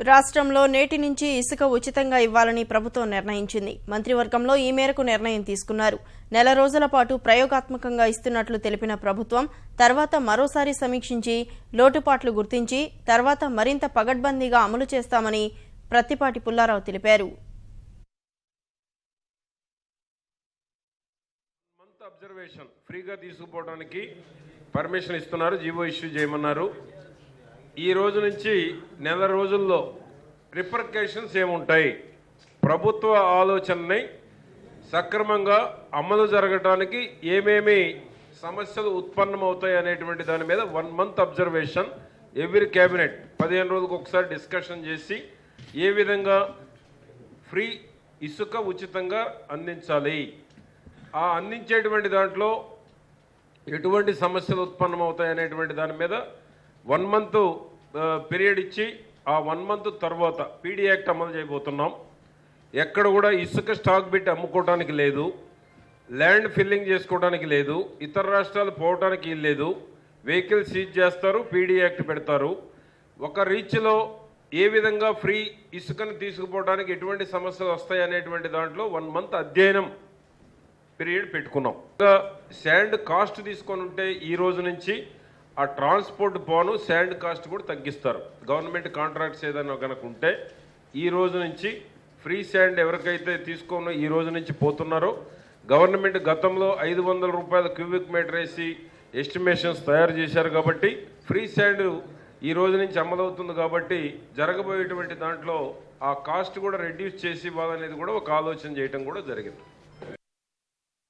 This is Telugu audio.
రాష్ట్రంలో నేటి నుంచి ఇసుక ఉచితంగా ఇవ్వాలని ప్రభుత్వం నిర్ణయించింది. మంత్రివర్గంలో ఈ మేరకు నిర్ణయం తీసుకున్నారు. నెల రోజుల పాటు ప్రయోగాత్మకంగా ఇస్తున్నట్లు తెలిపిన ప్రభుత్వం తర్వాత మరోసారి సమీక్షించి లోటుపాట్లు గుర్తించి తర్వాత మరింత పగడ్బందీగా అమలు చేస్తామని ప్రత్తిపాటి పుల్లారావు తెలిపారు. అబ్జర్వేషన్ ఫ్రీగా తీసుకుపోవడానికి పర్మిషన్ ఇస్తున్నారు, జీవో ఇష్యూ చేయమన్నారు. ఈ రోజు నుంచి నెల రోజుల్లో రిపర్కేషన్స్ ఏముంటాయి, ప్రభుత్వ ఆలోచనని సక్రమంగా అమలు జరగడానికి ఏమేమి సమస్యలు ఉత్పన్నమవుతాయి అనేటువంటి దాని మీద 1 month అబ్జర్వేషన్ ఎవ్రీ క్యాబినెట్ 15 రోజులకు ఒకసారి డిస్కషన్ చేసి ఏ విధంగా ఫ్రీ ఇసుక ఉచితంగా అందించాలి, ఆ అందించేటువంటి దాంట్లో ఎటువంటి సమస్యలు ఉత్పన్నమవుతాయి అనేటువంటి దాని మీద 1 month పీరియడ్ ఇచ్చి ఆ 1 month తర్వాత పీడీ యాక్ట్ అమలు చేయబోతున్నాం. ఎక్కడ కూడా ఇసుక స్టాక్ పెట్టి అమ్ముకోవడానికి లేదు, ల్యాండ్ ఫిల్లింగ్ చేసుకోవడానికి లేదు, ఇతర రాష్ట్రాలు పోవడానికి లేదు, వెహికల్ సీజ్ చేస్తారు, పీడీ యాక్ట్ పెడతారు. ఒక రీచ్లో ఏ విధంగా ఫ్రీ ఇసుకను తీసుకుపోవడానికి ఎటువంటి సమస్యలు వస్తాయి అనేటువంటి దాంట్లో 1 month అధ్యయనం పీరియడ్ పెట్టుకున్నాం. శాండ్ కాస్ట్ తీసుకొని ఉంటే ఈ రోజు నుంచి ఆ ట్రాన్స్పోర్ట్ పోను శాండ్ కాస్ట్ కూడా తగ్గిస్తారు. గవర్నమెంట్ కాంట్రాక్ట్స్ ఏదైనా కనుక ఉంటే ఈ రోజు నుంచి ఫ్రీ శాండ్ ఎవరికైతే తీసుకొని ఈ రోజు నుంచి పోతున్నారో, గవర్నమెంట్ గతంలో 500 రూపాయల క్యూబిక్ మీటర్ వేసి ఎస్టిమేషన్స్ తయారు చేశారు కాబట్టి ఫ్రీ శాండ్ ఈ రోజు నుంచి అమలవుతుంది. కాబట్టి జరగబోయేటువంటి దాంట్లో ఆ కాస్ట్ కూడా రెడ్యూస్ చేసి ఇవ్వాలనేది కూడా ఒక ఆలోచన చేయడం కూడా జరిగింది.